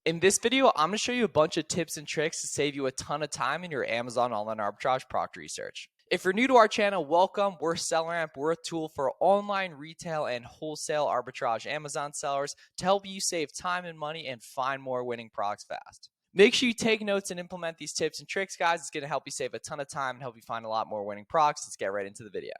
In this video, I'm going to show you a bunch of tips and tricks to save you a ton of time in your Amazon online arbitrage product research. If you're new to our channel, welcome. We're SellerAmp. We're a tool for online retail and wholesale arbitrage Amazon sellers to help you save time and money and find more winning products fast. Make sure you take notes and implement these tips and tricks, guys. It's going to help you save a ton of time and help you find a lot more winning products. Let's get right into the video.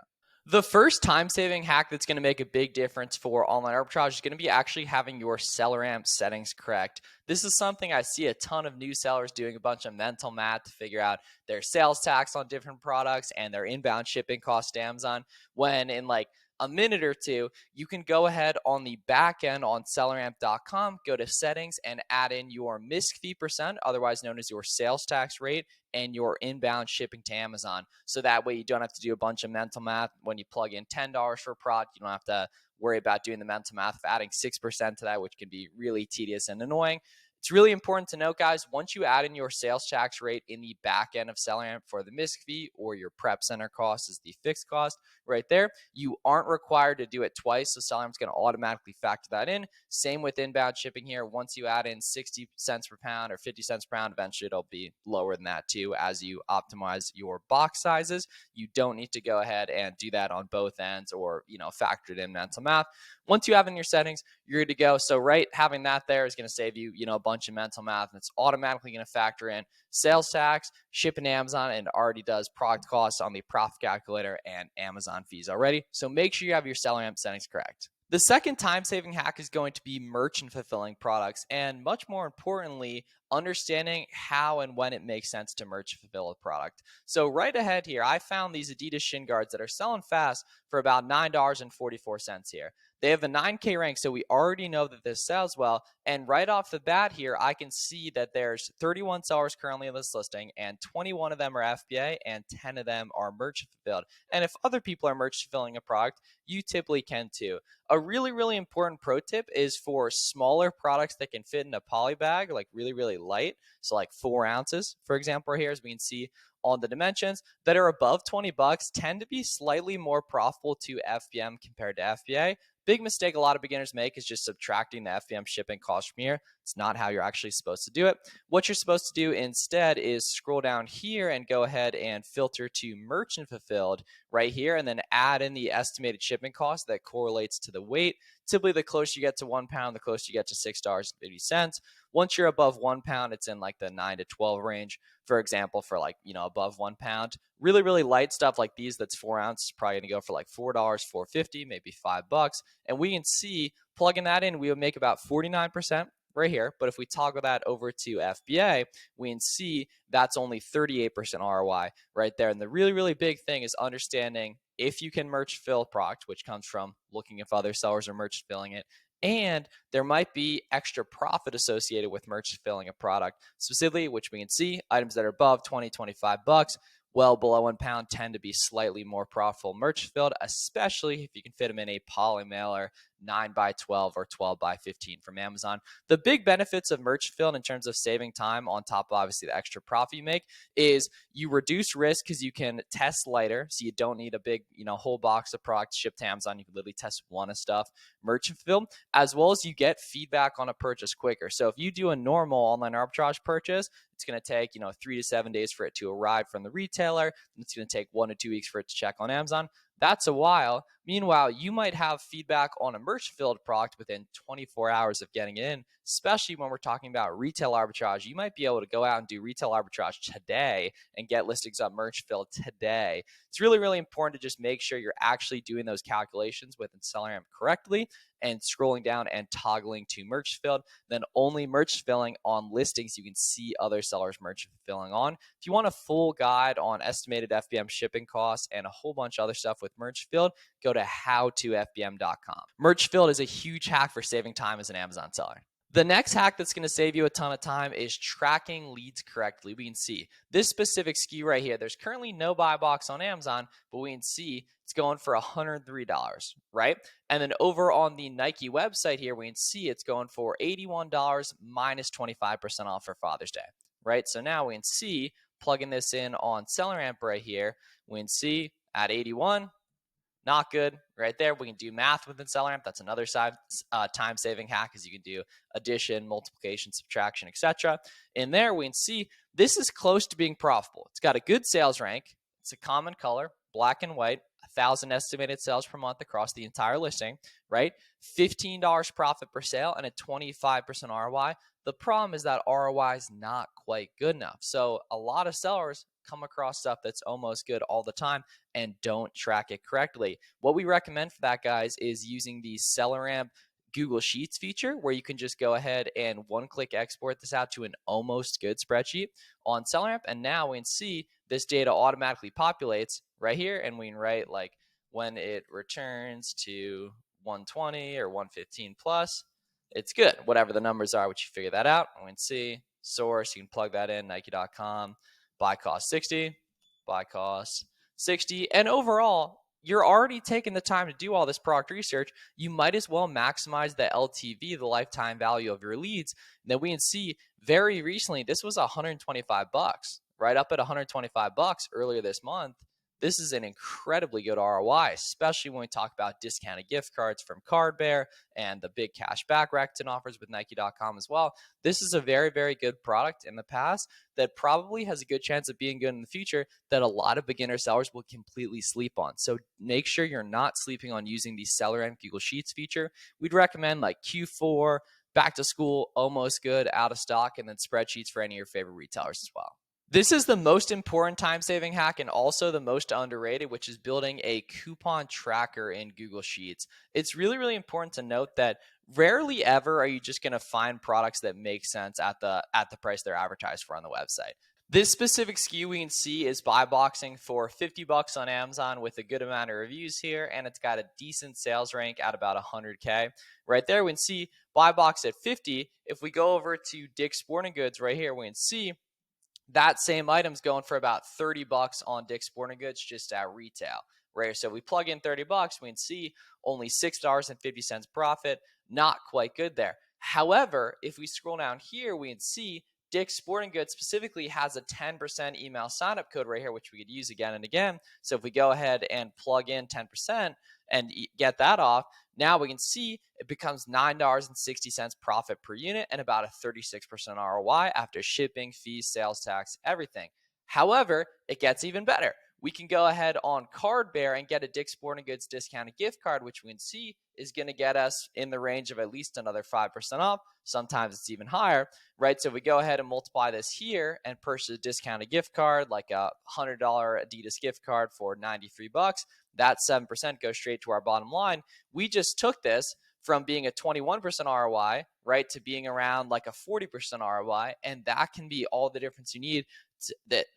The first time-saving hack that's going to make a big difference for online arbitrage is going to be actually having your SellerAmp settings correct. This is something I see a ton of new sellers doing a bunch of mental math to figure out their sales tax on different products and their inbound shipping cost to Amazon, when in like a minute or two, you can go ahead on the back end on selleramp.com, go to settings and add in your MISC fee percent, otherwise known as your sales tax rate, and your inbound shipping to Amazon. So that way you don't have to do a bunch of mental math. When you plug in $10 for a product, you don't have to worry about doing the mental math of adding 6% to that, which can be really tedious and annoying. It's really important to note, guys, once you add in your sales tax rate in the back end of SellerAmp for the MISC fee, or your prep center cost is the fixed cost right there, you aren't required to do it twice. So SellerAmp's going to automatically factor that in. Same with inbound shipping here. Once you add in 60 cents per pound or 50 cents per pound, eventually it'll be lower than that too as you optimize your box sizes. You don't need to go ahead and do that on both ends or, factor it in mental math. Once you have in your settings, you're good to go. So having that there is going to save you, a bunch of mental math, and it's automatically going to factor in sales tax, shipping to Amazon, and already does product costs on the profit calculator and Amazon fees already. So make sure you have your SellerAmp settings correct. The second time-saving hack is going to be merchant fulfilling products, and much more importantly, understanding how and when it makes sense to merchant fulfill a product. So right ahead here, I found these Adidas shin guards that are selling fast for about $9.44 here. They have a 9K rank, so we already know that this sells well. And right off the bat here, I can see that there's 31 sellers currently in this listing, and 21 of them are FBA, and 10 of them are merchant fulfilled. And if other people are merchant fulfilling a product, you typically can too. A really, really important pro tip is for smaller products that can fit in a poly bag, like really, really light. So like 4 ounces, for example, right here, as we can see on the dimensions, that are above 20 bucks tend to be slightly more profitable to FBM compared to FBA. Big mistake a lot of beginners make is just subtracting the FBM shipping cost from here. It's not how you're actually supposed to do it. What you're supposed to do instead is scroll down here and go ahead and filter to merchant fulfilled right here, and then add in the estimated shipping cost that correlates to the weight. Typically, the closer you get to 1 pound, the closer you get to $6.50. Once you're above 1 pound, it's in like the 9 to 12 range. For example, for above 1 pound, really, really light stuff like these that's 4 ounces, probably gonna go for like $4, $4.50, maybe $5. And we can see plugging that in, we would make about 49% right here. But if we toggle that over to FBA, we can see that's only 38% ROI right there. And the really, really big thing is understanding if you can merch fill product, which comes from looking if other sellers are merch filling it. And there might be extra profit associated with merch filling a product, specifically, which we can see items that are above 20, 25 bucks, well below 1 pound, tend to be slightly more profitable merch filled, especially if you can fit them in a poly mailer 9x12 or 12x15 from Amazon. The big benefits of merch filled in terms of saving time, on top of obviously the extra profit you make, is you reduce risk because you can test lighter, so you don't need a big whole box of products shipped to Amazon. You can literally test one of stuff merchant filled, as well as you get feedback on a purchase quicker. So if you do a normal online arbitrage purchase, it's going to take 3 to 7 days for it to arrive from the retailer. It's going to take 1 to 2 weeks for it to check on Amazon. That's a while. Meanwhile, you might have feedback on a merch-filled product within 24 hours of getting it in, especially when we're talking about retail arbitrage. You might be able to go out and do retail arbitrage today and get listings on merch-filled today. It's really, really important to just make sure you're actually doing those calculations within SellerAmp correctly and scrolling down and toggling to merch filled, then only merch filling on listings you can see other sellers merch filling on. If you want a full guide on estimated FBM shipping costs and a whole bunch of other stuff with merch filled, go to howtofbm.com. Merch filled is a huge hack for saving time as an Amazon seller. The next hack that's going to save you a ton of time is tracking leads correctly. We can see this specific SKU right here. There's currently no buy box on Amazon, but we can see it's going for $103, right? And then over on the Nike website here, we can see it's going for $81 minus 25% off for Father's Day, right? So now we can see, plugging this in on SellerAmp right here, we can see at 81, Not good. Right there, we can do math within SellerAmp. That's another time-saving hack, is you can do addition, multiplication, subtraction, etc. In there, we can see this is close to being profitable. It's got a good sales rank. It's a common color, black and white, 1,000 estimated sales per month across the entire listing, right? $15 profit per sale and a 25% ROI. The problem is that ROI is not quite good enough. So a lot of sellers come across stuff that's almost good all the time and don't track it correctly. What we recommend for that, guys, is using the SellerAmp Google Sheets feature, where you can just go ahead and one-click export this out to an almost good spreadsheet on SellerAmp. And now we can see this data automatically populates right here, and we can write like when it returns to 120 or 115 plus, it's good. Whatever the numbers are, which you figure that out. We can see source, you can plug that in, Nike.com, buy cost 60, buy cost 60. And overall, you're already taking the time to do all this product research. You might as well maximize the LTV, the lifetime value of your leads. And then we can see very recently, this was $125, right up at $125 earlier this month. This is an incredibly good ROI, especially when we talk about discounted gift cards from Cardbear and the big cash back Rakuten offers with Nike.com as well. This is a very, very good product in the past that probably has a good chance of being good in the future that a lot of beginner sellers will completely sleep on. So make sure you're not sleeping on using the SellerAmp Google Sheets feature. We'd recommend like Q4, back to school, almost good, out of stock, and then spreadsheets for any of your favorite retailers as well. This is the most important time-saving hack and also the most underrated, which is building a coupon tracker in Google Sheets. It's really, really important to note that rarely ever are you just going to find products that make sense at the price they're advertised for on the website. This specific SKU we can see is buy boxing for $50 on Amazon with a good amount of reviews here, and it's got a decent sales rank at about 100K. Right there, we can see buy box at 50. If we go over to Dick's Sporting Goods right here, we can see that same item's going for about $30 on Dick's Sporting Goods just at retail, right? So we plug in $30, we can see only $6.50 profit, not quite good there. However, if we scroll down here, we can see Dick's Sporting Goods specifically has a 10% email sign-up code right here, which we could use again and again. So if we go ahead and plug in 10% and get that off, now we can see it becomes $9.60 profit per unit and about a 36% ROI after shipping, fees, sales tax, everything. However, it gets even better. We can go ahead on Cardbear and get a Dick's Sporting Goods discounted gift card, which we can see is going to get us in the range of at least another 5% off. Sometimes it's even higher, right? So if we go ahead and multiply this here and purchase a discounted gift card, like a $100 Adidas gift card for $93, that 7% goes straight to our bottom line. We just took this from being a 21% ROI, right, to being around like a 40% ROI, and that can be all the difference you need.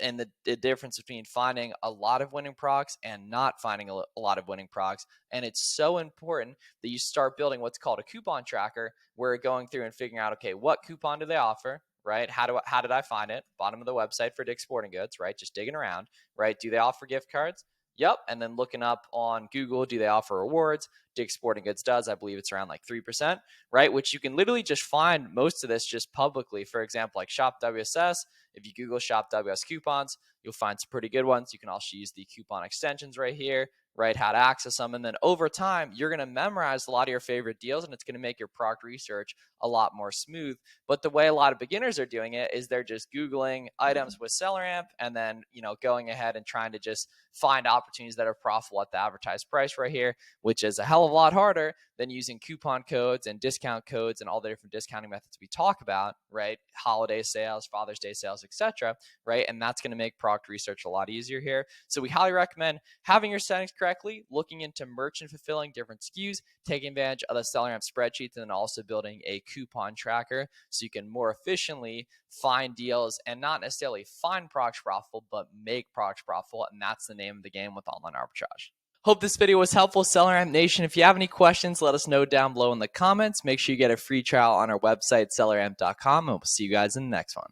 And the difference between finding a lot of winning products and not finding a lot of winning products. And it's so important that you start building what's called a coupon tracker, where you're going through and figuring out, okay, what coupon do they offer, right? How did I find it? Bottom of the website for Dick's Sporting Goods, right? Just digging around, right? Do they offer gift cards? Yep. And then looking up on Google, do they offer rewards? Dick's Sporting Goods does. I believe it's around like 3%, right? Which you can literally just find most of this just publicly. For example, like Shop WSS. If you Google Shop WS coupons, you'll find some pretty good ones. You can also use the coupon extensions right here, right? How to access them. And then over time, you're going to memorize a lot of your favorite deals, and it's going to make your product research a lot more smooth. But the way a lot of beginners are doing it is they're just Googling items with SellerAmp and then, going ahead and trying to just find opportunities that are profitable at the advertised price right here, which is a hell of a lot harder than using coupon codes and discount codes and all the different discounting methods we talk about, right? Holiday sales, Father's Day sales, etc., right? And that's going to make product research a lot easier here. So we highly recommend having your settings correctly, looking into merchant fulfilling different SKUs, taking advantage of the SellerAmp spreadsheets, and then also building a coupon tracker so you can more efficiently find deals and not necessarily find products profitable, but make products profitable. And that's the name of the game with online arbitrage. Hope this video was helpful, SellerAmp Nation. If you have any questions, let us know down below in the comments. Make sure you get a free trial on our website, selleramp.com, and we'll see you guys in the next one.